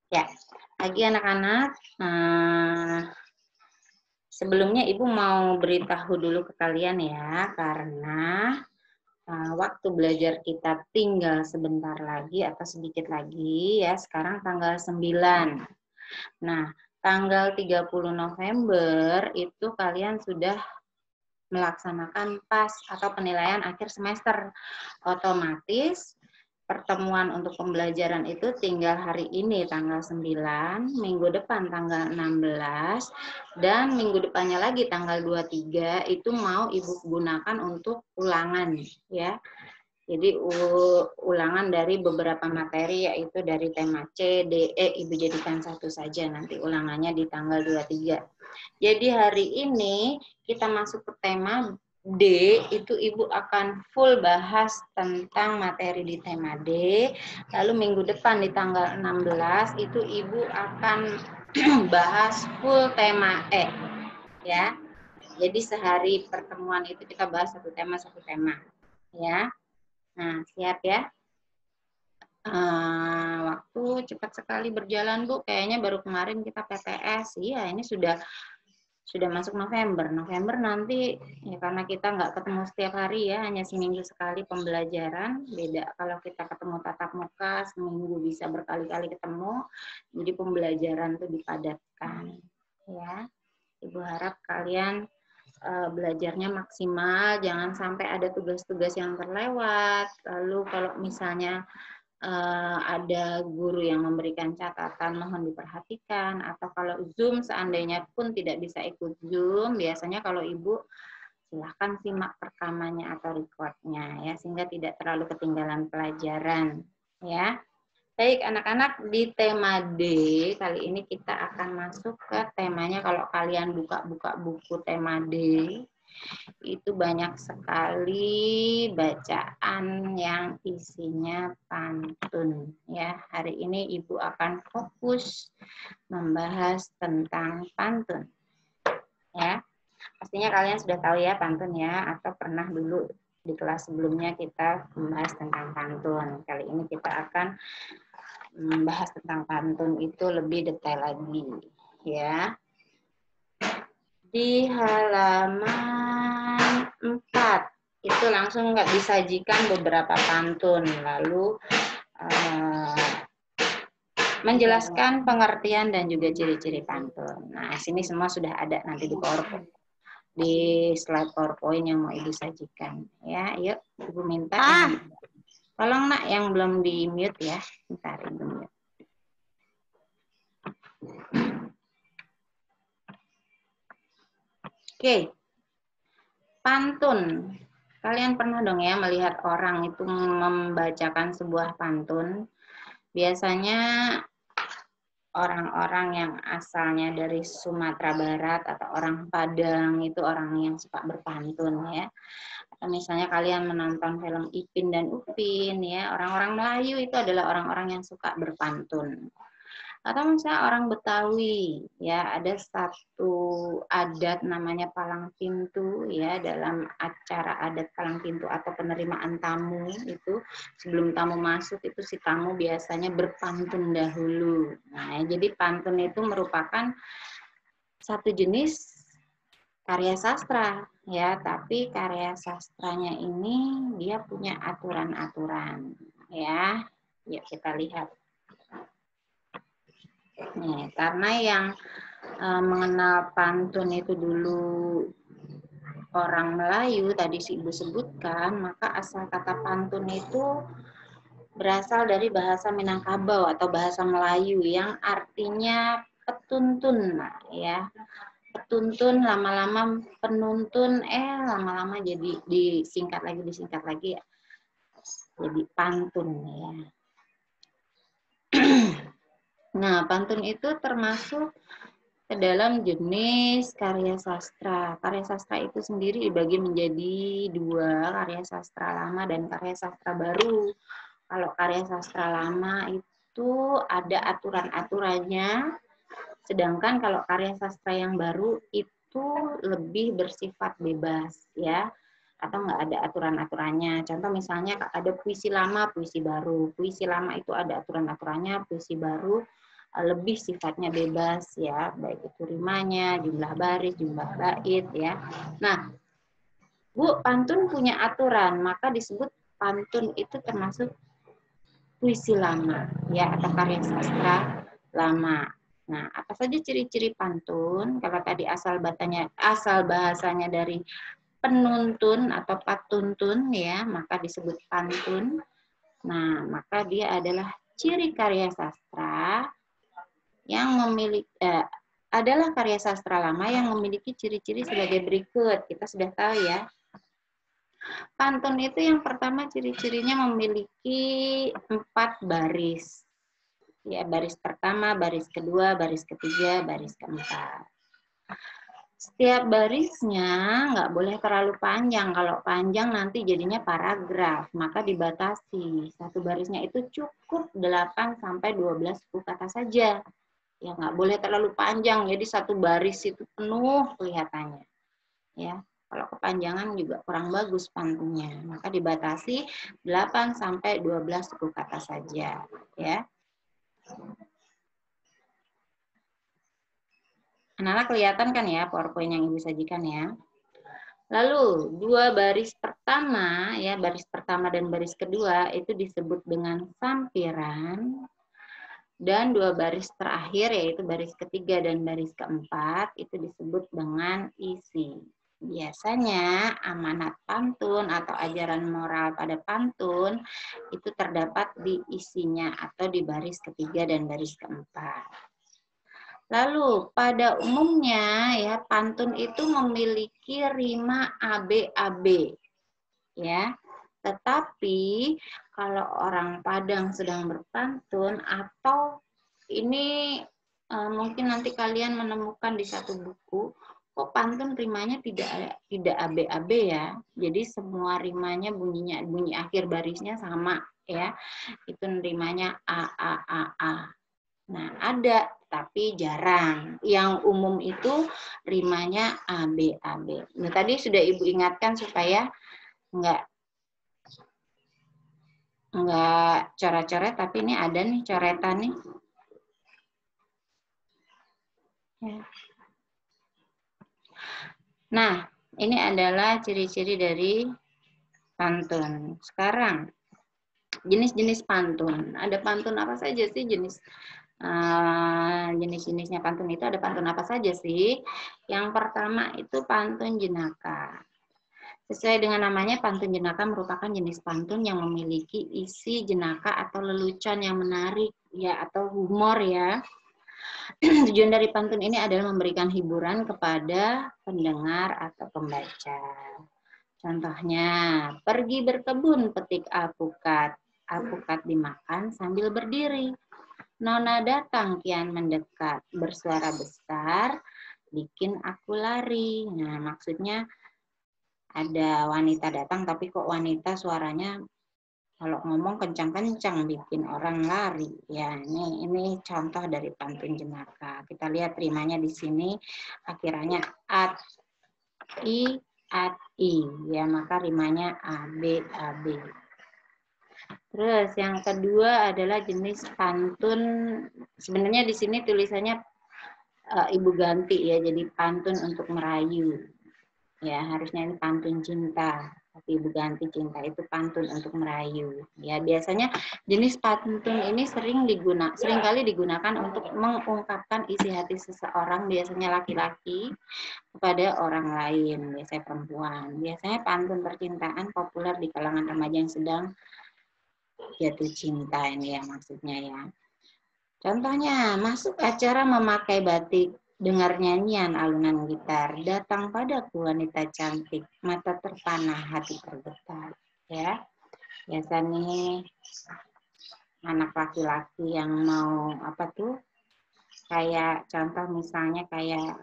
Ya, lagi anak-anak, sebelumnya Ibu mau beritahu dulu ke kalian ya, karena waktu belajar kita tinggal sebentar lagi atau sedikit lagi ya, sekarang tanggal 9. Nah, tanggal 30 November itu kalian sudah melaksanakan PAS atau penilaian akhir semester. Otomatis pertemuan untuk pembelajaran itu tinggal hari ini tanggal 9, minggu depan tanggal 16, dan minggu depannya lagi tanggal 23 itu mau Ibu gunakan untuk ulangan ya. Jadi ulangan dari beberapa materi yaitu dari tema C, D, E Ibu jadikan satu saja nanti ulangannya di tanggal 23. Jadi hari ini kita masuk ke tema D, itu Ibu akan full bahas tentang materi di tema D. Lalu minggu depan di tanggal 16 itu Ibu akan bahas full tema E. Ya. Jadi sehari pertemuan itu kita bahas satu tema ya. Nah, siap ya. Waktu cepat sekali berjalan Bu, kayaknya baru kemarin kita PTS. Iya, ini sudah masuk November. November nanti ya karena kita nggak ketemu setiap hari ya, hanya seminggu sekali pembelajaran. Beda kalau kita ketemu tatap muka, seminggu bisa berkali-kali ketemu. Jadi pembelajaran itu dipadatkan. Ya, Ibu harap kalian belajarnya maksimal, jangan sampai ada tugas-tugas yang terlewat. Lalu kalau misalnya ada guru yang memberikan catatan, mohon diperhatikan. Atau kalau Zoom seandainya pun tidak bisa ikut Zoom, biasanya kalau Ibu silahkan simak rekamannya atau recordnya ya, sehingga tidak terlalu ketinggalan pelajaran ya. Baik anak-anak, di tema D kali ini kita akan masuk ke temanya. Kalau kalian buka buku tema D, itu banyak sekali bacaan yang isinya pantun ya. Hari ini Ibu akan fokus membahas tentang pantun ya. Pastinya kalian sudah tahu ya pantun ya, atau pernah dulu di kelas sebelumnya kita membahas tentang pantun. Kali ini kita akan membahas tentang pantun itu lebih detail lagi ya. Di halaman 4 itu langsung nggak disajikan beberapa pantun, lalu menjelaskan pengertian dan juga ciri-ciri pantun. Nah, sini semua sudah ada nanti di PowerPoint, di slide PowerPoint yang mau Ibu sajikan. Ya, yuk Ibu minta. Tolong Nak yang belum di mute ya, bentar Ibu mute. Oke, pantun. Kalian pernah dong ya melihat orang itu membacakan sebuah pantun. Biasanya orang-orang yang asalnya dari Sumatera Barat atau orang Padang itu orang yang suka berpantun ya. Atau misalnya kalian menonton film Ipin dan Upin ya, orang-orang Melayu itu adalah orang-orang yang suka berpantun. Atau misalnya orang Betawi ya, ada satu adat namanya palang pintu ya, dalam acara adat palang pintu atau penerimaan tamu itu sebelum tamu masuk itu si tamu biasanya berpantun dahulu. Nah, jadi pantun itu merupakan satu jenis karya sastra ya, tapi karya sastranya ini dia punya aturan-aturan ya. Yuk kita lihat. Nih, karena yang mengenal pantun itu dulu orang Melayu, tadi si Ibu sebutkan, maka asal kata pantun itu berasal dari bahasa Minangkabau atau bahasa Melayu yang artinya petuntun, ya. Petuntun lama-lama penuntun, lama-lama jadi disingkat lagi ya. Jadi pantun ya. Nah, pantun itu termasuk ke dalam jenis karya sastra. Karya sastra itu sendiri dibagi menjadi dua, karya sastra lama dan karya sastra baru. Kalau karya sastra lama itu ada aturan-aturannya, sedangkan kalau karya sastra yang baru itu lebih bersifat bebas, ya, atau nggak ada aturan-aturannya. Contoh misalnya ada puisi lama, puisi baru. Puisi lama itu ada aturan-aturannya, puisi baru lebih sifatnya bebas ya, baik itu rimanya, jumlah baris, jumlah bait ya. Nah, Bu, pantun punya aturan, maka disebut pantun itu termasuk puisi lama ya, atau karya sastra lama. Nah, apa saja ciri-ciri pantun? Kalau tadi asal bahasanya dari penuntun atau patuntun ya, maka disebut pantun. Nah, maka dia adalah ciri karya sastra yang adalah karya sastra lama yang memiliki ciri-ciri sebagai berikut. Kita sudah tahu ya. Pantun itu yang pertama ciri-cirinya memiliki 4 baris. Ya, baris pertama, baris kedua, baris ketiga, baris keempat. Setiap barisnya nggak boleh terlalu panjang. Kalau panjang nanti jadinya paragraf, maka dibatasi. Satu barisnya itu cukup 8 sampai 12 suku kata saja. Ya, nggak boleh terlalu panjang, jadi satu baris itu penuh kelihatannya. Ya, kalau kepanjangan juga kurang bagus pantunnya, maka dibatasi 8 sampai 12 suku kata saja. Ya. Anak-anak kelihatan kan ya PowerPoint yang Ibu sajikan ya. Lalu 2 baris pertama ya, baris pertama dan baris kedua itu disebut dengan sampiran, dan 2 baris terakhir yaitu baris ketiga dan baris keempat itu disebut dengan isi. Biasanya amanat pantun atau ajaran moral pada pantun itu terdapat di isinya atau di baris ketiga dan baris keempat. Lalu pada umumnya ya pantun itu memiliki rima AB-AB ya. Tetapi kalau orang Padang sedang berpantun atau ini mungkin nanti kalian menemukan di satu buku, kok pantun rimanya tidak AB-AB ya. Jadi semua rimanya bunyi akhir barisnya sama ya. Itu rimanya A. Nah, ada tapi jarang. Yang umum itu rimanya AB. Nah, tadi sudah Ibu ingatkan supaya enggak coret-coret, tapi ini ada nih coretan nih. Ya. Nah, ini adalah ciri-ciri dari pantun. Sekarang, jenis-jenis pantun. Ada pantun apa saja sih jenis-jenisnya pantun itu? Ada pantun apa saja sih? Yang pertama itu pantun jenaka. Sesuai dengan namanya, pantun jenaka merupakan jenis pantun yang memiliki isi jenaka atau lelucon yang menarik ya, atau humor ya. Tujuan dari pantun ini adalah memberikan hiburan kepada pendengar atau pembaca. Contohnya, pergi berkebun petik alpukat dimakan sambil berdiri. Nona datang kian mendekat, bersuara besar, bikin aku lari. Nah, maksudnya ada wanita datang, tapi kok wanita suaranya kalau ngomong kencang-kencang bikin orang lari. Ya, ini contoh dari pantun jenaka. Kita lihat rimanya di sini, akhirannya i. Ya, maka rimanya AB. Terus yang kedua adalah jenis pantun. Sebenarnya di sini tulisannya Ibu ganti ya, jadi pantun untuk merayu. Ya, harusnya ini pantun cinta. Tapi Ibu ganti cinta itu pantun untuk merayu. Ya, biasanya jenis pantun ini seringkali digunakan untuk mengungkapkan isi hati seseorang, biasanya laki-laki kepada orang lain, biasanya perempuan. Biasanya pantun percintaan populer di kalangan remaja yang sedang jatuh cinta, ini ya maksudnya ya. Contohnya, masuk acara memakai batik, dengar nyanyian alunan gitar, datang padaku wanita cantik, mata terpana, hati tergetar. Ya, biasa nih anak laki-laki yang mau kayak contoh misalnya kayak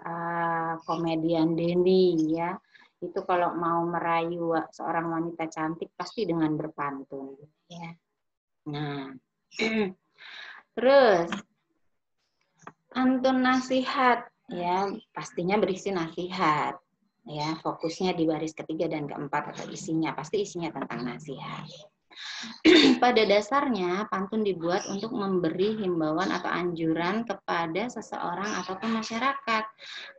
komedian Denny ya, itu kalau mau merayu seorang wanita cantik pasti dengan berpantun. Ya, nah. Terus pantun nasihat ya, pastinya berisi nasihat ya, fokusnya di baris ketiga dan keempat atau isinya tentang nasihat. Pada dasarnya, pantun dibuat untuk memberi himbauan atau anjuran kepada seseorang ataupun masyarakat.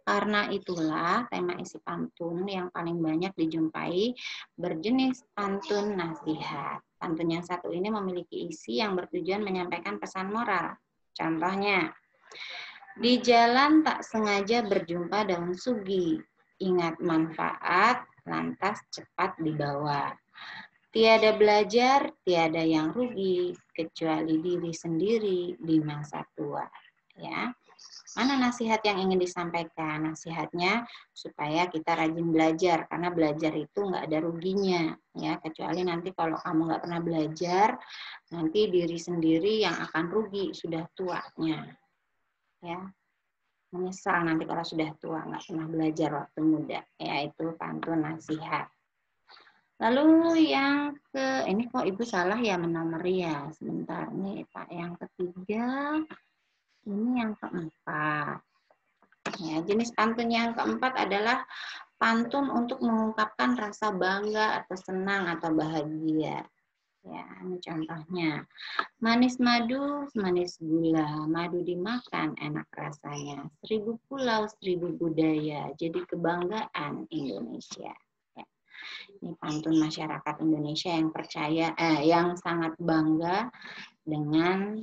Karena itulah tema isi pantun yang paling banyak dijumpai berjenis pantun nasihat. Pantun yang satu ini memiliki isi yang bertujuan menyampaikan pesan moral. Contohnya, di jalan tak sengaja berjumpa daun sugi. Ingat manfaat, lantas cepat dibawa. Tiada belajar, tiada yang rugi, kecuali diri sendiri di masa tua. Ya, mana nasihat yang ingin disampaikan? Nasihatnya supaya kita rajin belajar, karena belajar itu nggak ada ruginya. Ya, kecuali nanti kalau kamu nggak pernah belajar, nanti diri sendiri yang akan rugi sudah tuanya. Ya, menyesal nanti kalau sudah tua nggak pernah belajar waktu muda. Yaitu pantun nasihat. Lalu yang ini kok Ibu salah ya menomori ya. Sebentar nih Pak, yang ketiga, ini yang keempat. Ya, jenis pantun yang keempat adalah pantun untuk mengungkapkan rasa bangga atau senang atau bahagia. Ya, ini contohnya. Manis madu, manis gula, madu dimakan enak rasanya. 1000 pulau, 1000 budaya, jadi kebanggaan Indonesia. Ini pantun masyarakat Indonesia yang percaya, yang sangat bangga dengan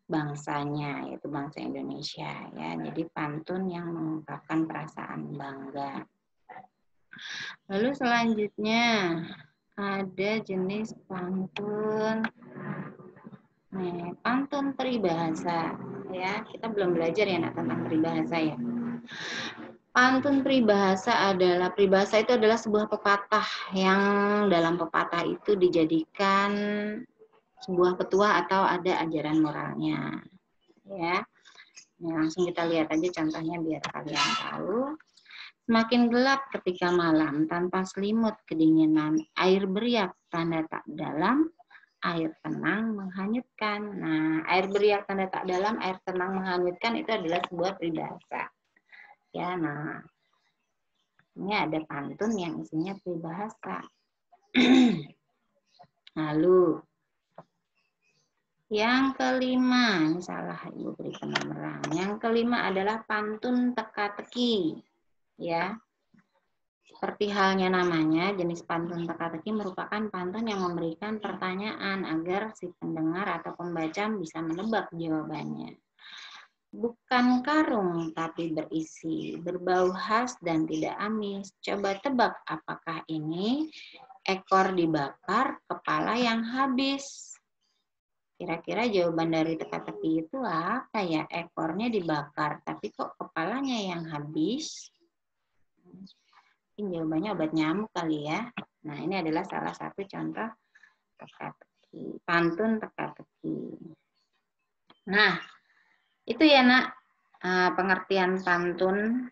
bangsanya, yaitu bangsa Indonesia. Ya, jadi pantun yang mengungkapkan perasaan bangga. Lalu selanjutnya ada jenis pantun, pantun peribahasa. Ya, kita belum belajar ya tentang peribahasa ya. Pantun peribahasa itu adalah sebuah pepatah yang dalam pepatah itu dijadikan sebuah petua atau ada ajaran moralnya. Ya. Nah, langsung kita lihat aja contohnya biar kalian tahu. Semakin gelap ketika malam, tanpa selimut kedinginan, air beriak tanda tak dalam, air tenang menghanyutkan. Nah, air beriak tanda tak dalam, air tenang menghanyutkan itu adalah sebuah peribahasa. Ya, nah, ini ada pantun yang isinya peribahasa. Lalu, yang kelima, salah Ibu beri penomoran. Yang kelima adalah pantun teka-teki. Ya, seperti halnya namanya, jenis pantun teka-teki merupakan pantun yang memberikan pertanyaan agar si pendengar atau pembaca bisa menebak jawabannya. Bukan karung tapi berisi, berbau khas dan tidak amis. Coba tebak apakah ini? Ekor dibakar, kepala yang habis. Kira-kira jawaban dari teka-teki itu apa ya? Ekornya dibakar, tapi kok kepalanya yang habis? Mungkin jawabannya obat nyamuk kali ya. Nah, ini adalah salah satu contoh teka-teki, pantun teka-teki. Nah, itu ya nak, pengertian pantun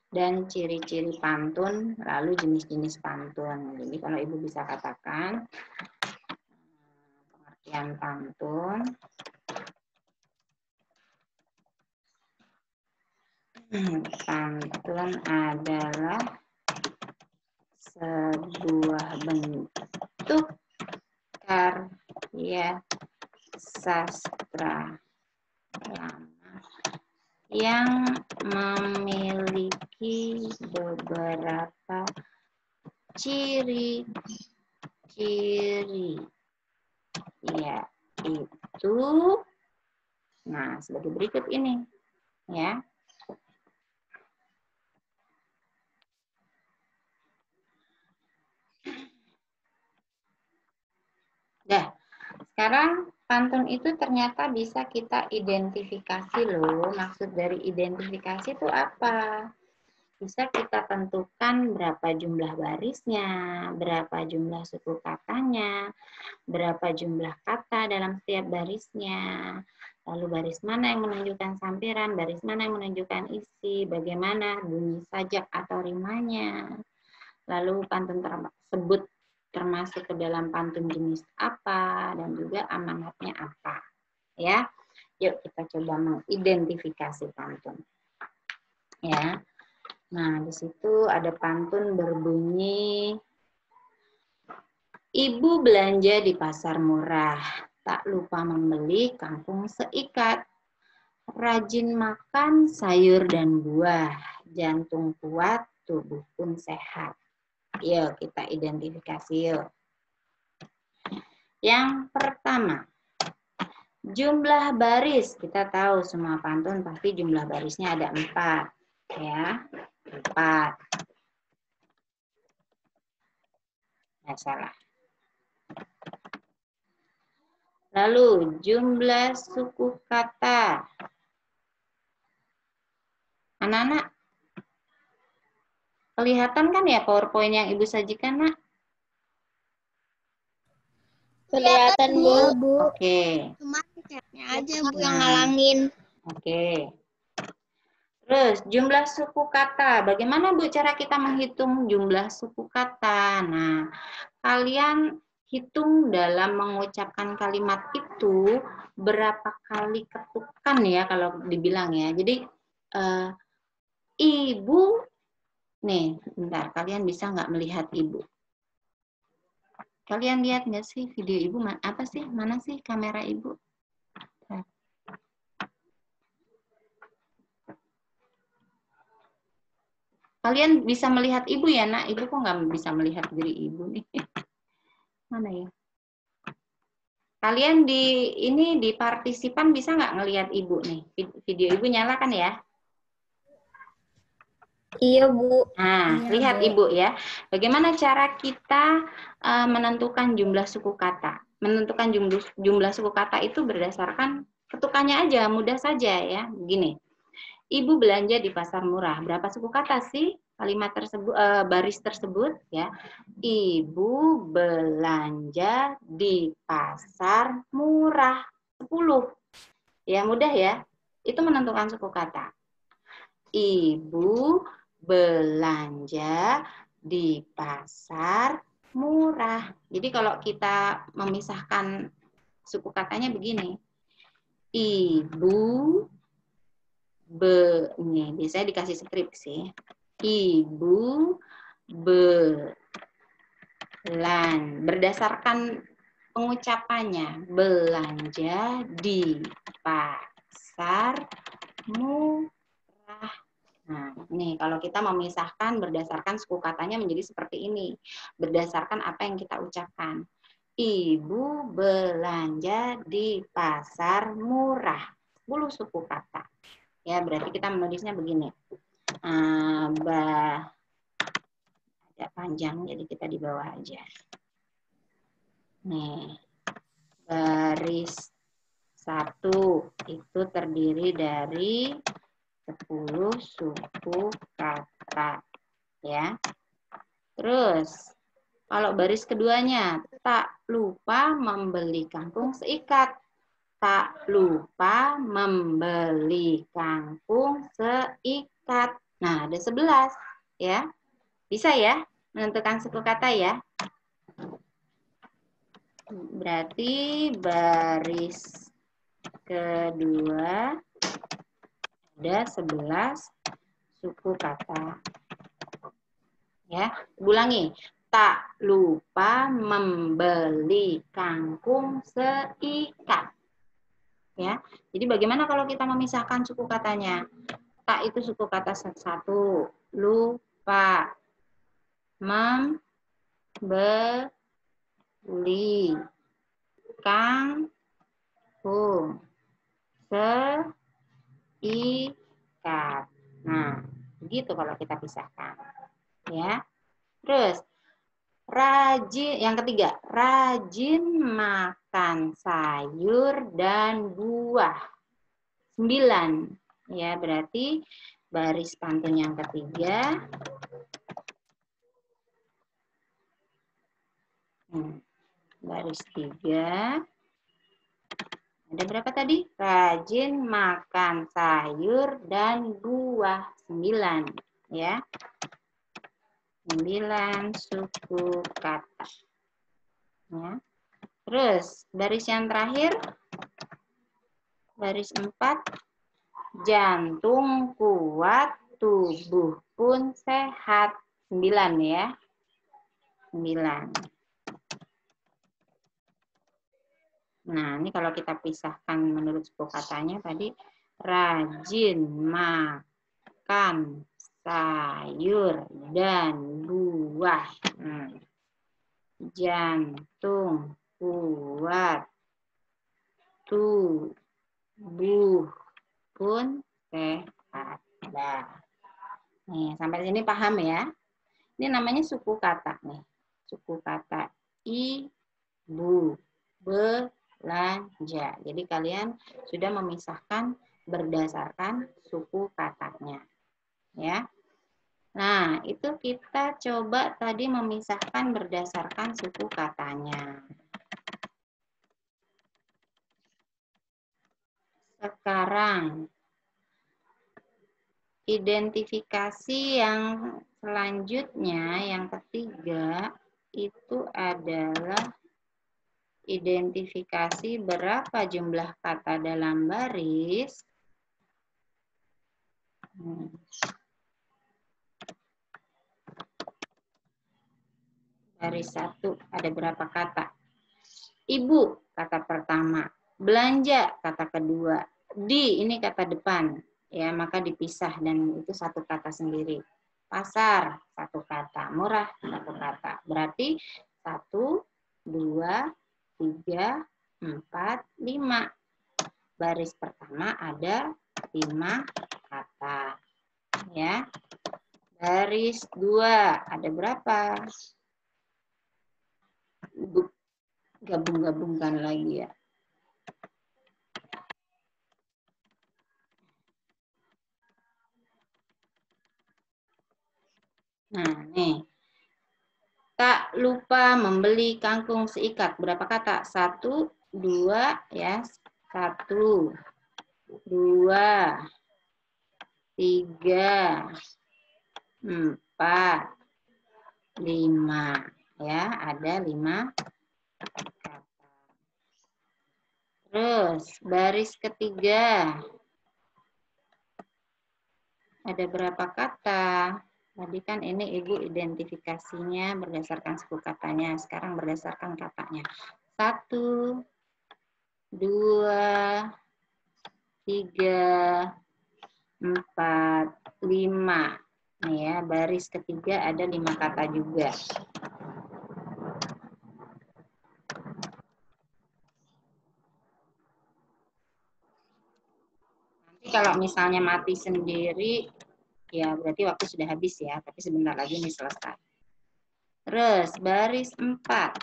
dan ciri-ciri pantun, lalu jenis-jenis pantun. Jadi kalau Ibu bisa katakan, pengertian pantun, pantun adalah sebuah bentuk karya sastra yang memiliki beberapa ciri-ciri, yaitu, nah sebagai berikut ini, ya. Nah, sekarang pantun itu ternyata bisa kita identifikasi loh. Maksud dari identifikasi itu apa? Bisa kita tentukan berapa jumlah barisnya, berapa jumlah suku katanya, berapa jumlah kata dalam setiap barisnya, lalu baris mana yang menunjukkan sampiran, baris mana yang menunjukkan isi, bagaimana bunyi sajak atau rimanya, lalu pantun tersebut termasuk ke dalam pantun jenis apa, dan juga amanatnya apa. Ya, yuk kita coba mengidentifikasi pantun. Ya, nah di situ ada pantun berbunyi Ibu belanja di pasar murah, tak lupa membeli kangkung seikat. Rajin makan sayur dan buah, jantung kuat, tubuh pun sehat. Yuk kita identifikasi yuk. Yang pertama, jumlah baris. Kita tahu semua pantun pasti jumlah barisnya ada 4. Ya, 4. Nggak salah. Lalu jumlah suku kata. Anak-anak, kelihatan kan ya PowerPoint yang Ibu sajikan, Nak? Kelihatan, Bu. Oke. Cuma chatnya aja, Bu, yang ngalangin. Oke. Terus jumlah suku kata. Bagaimana Bu cara kita menghitung jumlah suku kata? Nah, kalian hitung dalam mengucapkan kalimat itu berapa kali ketukan ya kalau dibilang ya. Jadi ibu, nih bentar, kalian bisa nggak melihat ibu? Kalian lihat nggak sih video ibu apa sih? Mana sih kamera ibu? Kalian bisa melihat ibu ya, Nak? Ibu kok nggak bisa melihat diri ibu nih? Mana ya? Kalian di partisipan bisa nggak ngelihat ibu nih? Video ibu nyala kan ya? Iya, Bu. Nah, Iya, lihat Bu. Ibu ya. Bagaimana cara kita menentukan jumlah suku kata? Menentukan jumlah suku kata itu berdasarkan ketukannya aja, mudah saja ya. Begini. Ibu belanja di pasar murah. Berapa suku kata sih kalimat tersebut, baris tersebut ya? Ibu belanja di pasar murah. 10. Ya, mudah ya. Itu menentukan suku kata. Ibu belanja di pasar murah. Jadi kalau kita memisahkan suku katanya begini. Ibu ini biasanya dikasih strip sih. Ibu berdasarkan pengucapannya belanja di pasar murah. Nah, nih kalau kita memisahkan berdasarkan suku katanya menjadi seperti ini. Berdasarkan apa yang kita ucapkan. Ibu belanja di pasar murah. 10 suku kata. Ya, berarti kita menulisnya begini. Agak panjang, jadi kita di bawah aja. Nih, baris 1 itu terdiri dari 10 suku kata. Ya. Terus, kalau baris keduanya, tak lupa membeli kangkung seikat. Tak lupa membeli kangkung seikat. Nah, ada 11. Ya. Bisa ya menentukan suku kata ya. Berarti baris kedua ada 11 suku kata. Ya, ulangi. Tak lupa membeli kangkung seikat. Ya. Jadi bagaimana kalau kita memisahkan suku katanya? Tak itu suku kata 1, lupa membeli kangkung seikat. Nah, begitu kalau kita pisahkan. Ya. Terus yang ketiga, rajin makan sayur dan buah. 9. Ya, berarti baris pantun yang ketiga. Baris 3. Ada berapa tadi? Rajin makan sayur dan buah. 9. Ya. 9 suku kata. Ya. Terus, baris yang terakhir. Baris 4. Jantung kuat, tubuh pun sehat. 9 ya. 9. Nah, ini kalau kita pisahkan menurut suku katanya tadi, rajin makan sayur dan buah. Jantung kuat, tubuh pun sehat. Nih, sampai sini paham ya? Ini namanya suku kata nih. Suku kata ibu, belanja. Jadi kalian sudah memisahkan berdasarkan suku katanya. Ya. Nah, itu kita coba tadi memisahkan berdasarkan suku katanya. Sekarang, identifikasi yang selanjutnya, yang ketiga, itu adalah identifikasi berapa jumlah kata dalam baris. Baris 1 ada berapa kata? Ibu kata pertama, belanja kata kedua, di ini kata depan, ya maka dipisah dan itu satu kata sendiri. Pasar satu kata, murah satu kata. Berarti 1, 2, 3, 4, 5. Baris pertama ada 5 kata. Ya. Baris 2 ada berapa? Gabung-gabungkan lagi ya. Nah, nih. Tak lupa membeli kangkung seikat. Berapa kata? 1, 2, ya. 1, 2, 3, 4, 5. Ya, ada 5 kata. Terus, baris ketiga. Ada berapa kata? Tadi kan ini Ibu identifikasinya berdasarkan suku katanya. Sekarang berdasarkan katanya. 1, 2, 3, 4, 5. Nih ya, baris ketiga ada 5 kata juga. Nanti kalau misalnya mati sendiri, ya berarti waktu sudah habis ya, tapi sebentar lagi ini selesai. Terus baris 4.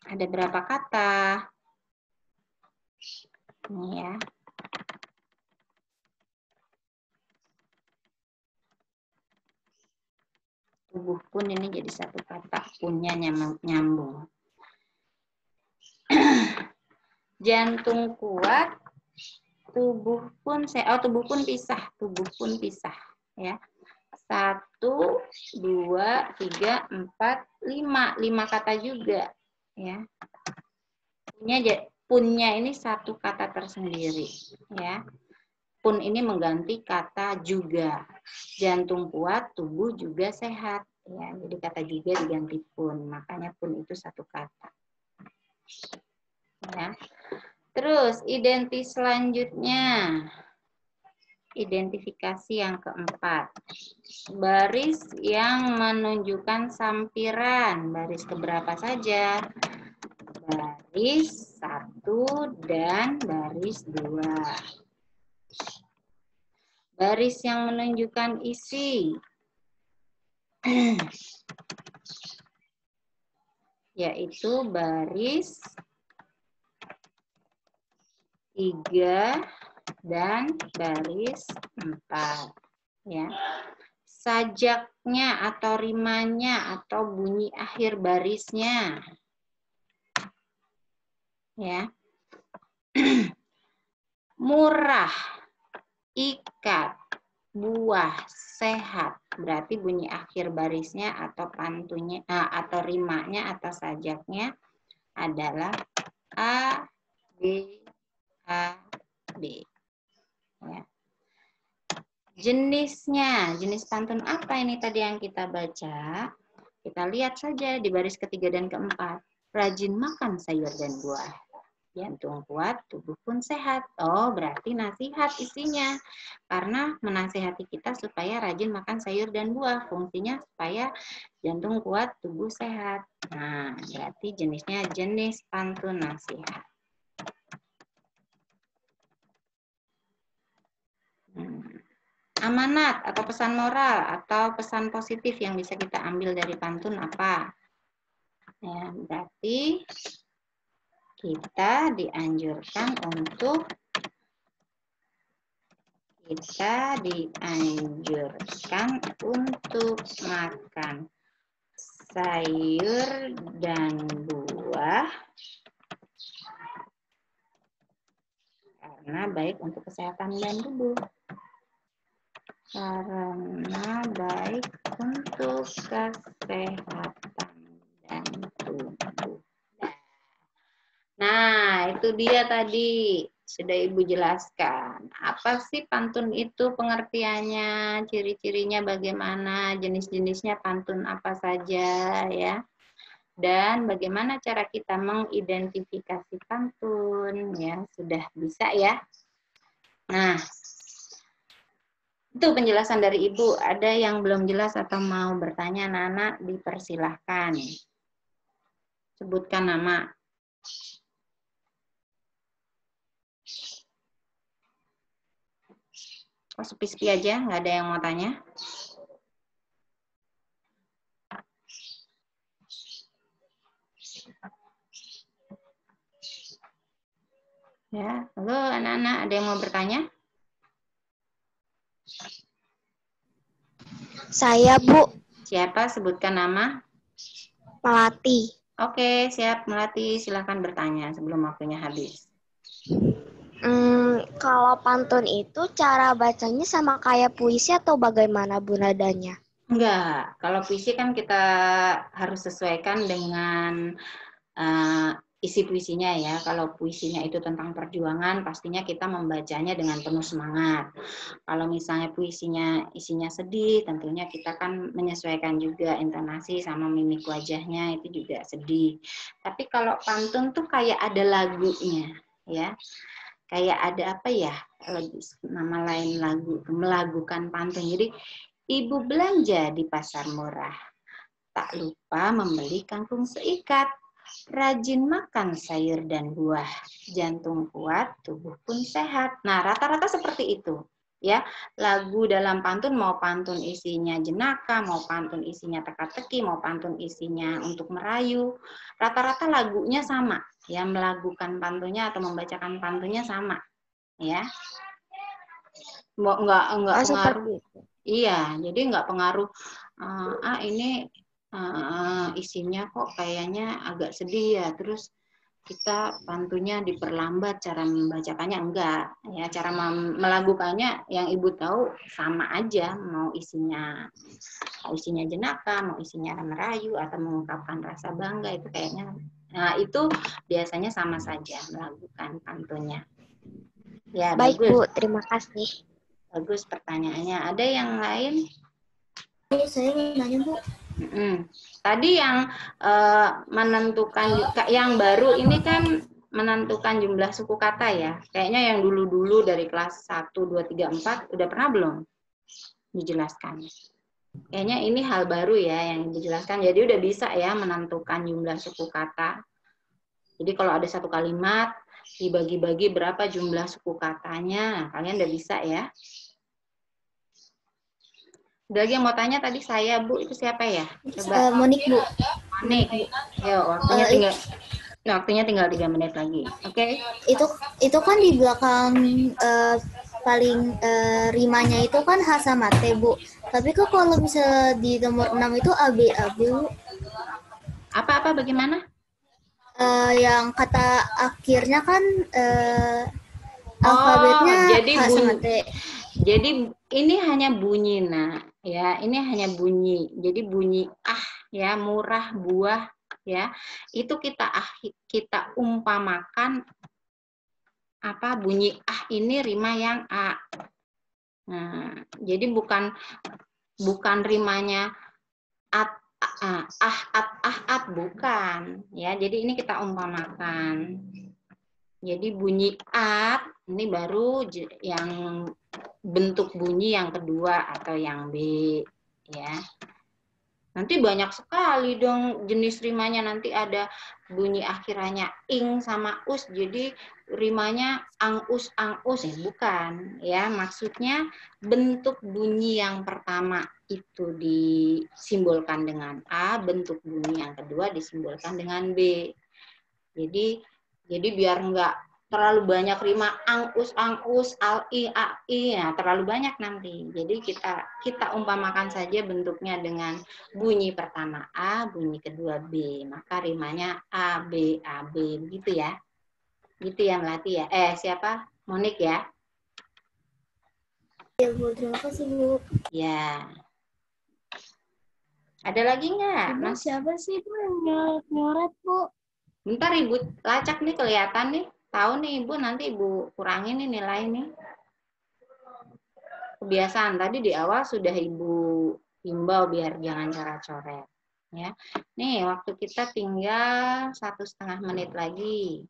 Ada berapa kata? Ini ya. Tubuh pun ini jadi satu kata, punya nyambung. Jantung kuat, tubuh pun pisah, tubuh pun pisah ya. 1, 2, 3, 4, 5. 5 kata juga ya. Punnya ini satu kata tersendiri ya. Pun ini mengganti kata juga. Jantung kuat, tubuh juga sehat ya. Jadi kata juga diganti pun, makanya pun itu satu kata. Ya. Terus identis selanjutnya. Identifikasi yang keempat. Baris yang menunjukkan sampiran. Baris keberapa saja? Baris 1 dan baris 2. Baris yang menunjukkan isi. Yaitu baris 3 dan baris 4. Ya. Sajaknya atau rimanya atau bunyi akhir barisnya. Ya. Murah, ikat, buah, sehat. Berarti bunyi akhir barisnya atau pantunya atau rimanya atau sajaknya adalah A, B, A, B. Ya. Jenisnya, jenis pantun apa ini tadi yang kita baca? Kita lihat saja di baris ketiga dan keempat. rajin makan sayur dan buah. Jantung kuat, tubuh pun sehat. Oh, berarti nasihat isinya. Karena menasihati kita supaya rajin makan sayur dan buah. Fungsinya supaya jantung kuat, tubuh sehat. Nah, berarti jenisnya jenis pantun nasihat. Amanat atau pesan moral atau pesan positif yang bisa kita ambil dari pantun apa? Ya, berarti kita dianjurkan untuk makan sayur dan buah karena baik untuk kesehatan dan tubuh. Karena baik untuk kesehatan dan tubuh. Nah, itu dia tadi. Sudah Ibu jelaskan. Apa sih pantun itu pengertiannya, ciri-cirinya bagaimana, jenis-jenisnya pantun apa saja ya. Dan bagaimana cara kita mengidentifikasi pantun ya, sudah bisa ya. Nah, itu penjelasan dari Ibu. Ada yang belum jelas atau mau bertanya, Nana, dipersilahkan. Sebutkan nama. Oh, sepi-sepi aja, nggak ada yang mau tanya. Ya, halo anak-anak, ada yang mau bertanya? Saya, Bu. Siapa? Sebutkan nama. Melati. Oke, siap Melati. Silahkan bertanya sebelum waktunya habis. Kalau pantun itu cara bacanya sama kayak puisi atau bagaimana Bu nadanya? Enggak, kalau puisi kan kita harus sesuaikan dengan isi puisinya ya. Kalau puisinya itu tentang perjuangan, pastinya kita membacanya dengan penuh semangat. Kalau misalnya puisinya isinya sedih, tentunya kita kan menyesuaikan juga intonasi sama mimik wajahnya, itu juga sedih. Tapi kalau pantun tuh kayak ada lagunya ya. Kayak ada apa ya, nama lain lagu, melagukan pantun. Jadi, ibu belanja di pasar murah, tak lupa membeli kangkung seikat. Rajin makan sayur dan buah, jantung kuat, tubuh pun sehat. Nah, rata-rata seperti itu. Ya, lagu dalam pantun mau pantun isinya jenaka, mau pantun isinya teka-teki, mau pantun isinya untuk merayu, rata-rata lagunya sama. Ya, melagukan pantunnya atau membacakan pantunnya sama. Ya, nggak pengaruh. Iya, jadi nggak pengaruh. Ini isinya kok kayaknya agak sedih ya, terus kita pantunya diperlambat cara membacakannya, enggak ya, cara melakukannya yang ibu tahu sama aja, mau isinya jenaka, mau isinya merayu atau mengungkapkan rasa bangga, itu kayaknya itu biasanya sama saja melakukan pantunnya ya. Baik Bagus. Bu, terima kasih. Bagus pertanyaannya. Ada yang lain? Saya mau nanya Bu. Tadi yang menentukan, yang baru ini kan menentukan jumlah suku kata ya. Kayaknya yang dulu-dulu dari kelas 1, 2, 3, 4 udah pernah belum dijelaskan? Kayaknya ini hal baru ya yang dijelaskan. Jadi udah bisa ya menentukan jumlah suku kata. Jadi kalau ada satu kalimat dibagi-bagi berapa jumlah suku katanya, kalian udah bisa ya. Udah lagi yang mau tanya tadi saya, Bu, itu siapa ya? Coba. Monik, Bu. Monik. Yo, waktunya tinggal 3 menit lagi. Oke? Itu kan di belakang paling rimanya itu kan H sama T, Bu. Tapi kok kalau bisa di nomor 6 itu AB, Bu. Apa bagaimana? Yang kata akhirnya kan alfabetnya jadi H sama T. Jadi ini hanya bunyi, ya, ini hanya bunyi. Jadi bunyi ya, murah buah ya. Itu kita umpamakan apa bunyi ini rima yang A. Nah, jadi bukan rimanya bukan ya. Jadi ini kita umpamakan. Jadi bunyi at ini baru yang bentuk bunyi yang kedua atau yang B ya. Nanti banyak sekali dong jenis rimanya, nanti ada bunyi akhirannya ing sama us, jadi rimanya angus ya, bukan ya. Maksudnya bentuk bunyi yang pertama itu disimbolkan dengan A, bentuk bunyi yang kedua disimbolkan dengan B. Jadi biar enggak terlalu banyak rima angus, al-i, ya terlalu banyak nanti. Jadi kita umpamakan saja bentuknya dengan bunyi pertama A, bunyi kedua B. Maka rimanya A, B, begitu ya. Gitu ya Melati ya. Siapa? Monik ya? Ya Bu, terima kasih Bu. Ya. Ada lagi nggak? Mas siapa sih Bu yang nyoret Bu? Bentar Ibu lacak nih, kelihatan nih. Tahu nih Ibu, nanti Ibu kurangin nih nilai nih. Kebiasaan tadi di awal sudah Ibu himbau biar jangan coret-coret. Ya, nih waktu kita tinggal 1,5 menit lagi.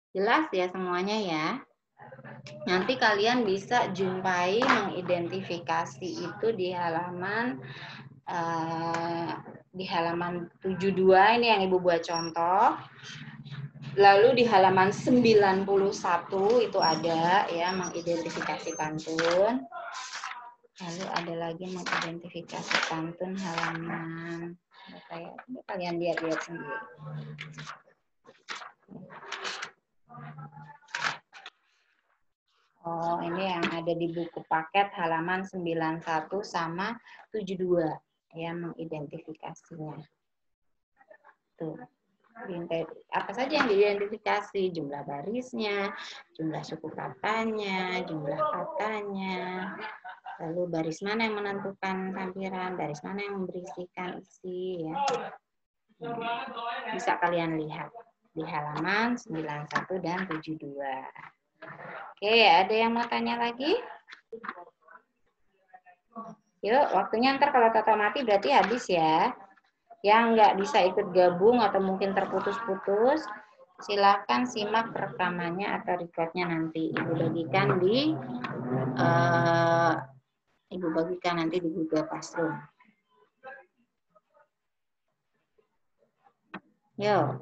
Jelas ya semuanya ya. Nanti kalian bisa jumpai mengidentifikasi itu di halaman 72 ini yang Ibu buat contoh. Lalu di halaman 91 itu ada ya mengidentifikasi pantun. Lalu ada lagi mengidentifikasi pantun halaman kayak kalian lihat-lihat sendiri. Oh, ini yang ada di buku paket halaman 91 sama 72 ya mengidentifikasinya. Tuh. Apa saja yang diidentifikasi, jumlah barisnya, jumlah suku katanya, jumlah katanya, lalu baris mana yang menentukan tampilan, baris mana yang memberisikan isi ya. Bisa kalian lihat di halaman 91 dan 72. Oke, ada yang mau tanya lagi? Yuk, waktunya ntar kalau Tata mati berarti habis ya. Yang nggak bisa ikut gabung atau mungkin terputus-putus, silakan simak rekamannya atau recordnya nanti. Ibu bagikan nanti di Google Classroom. Yuk.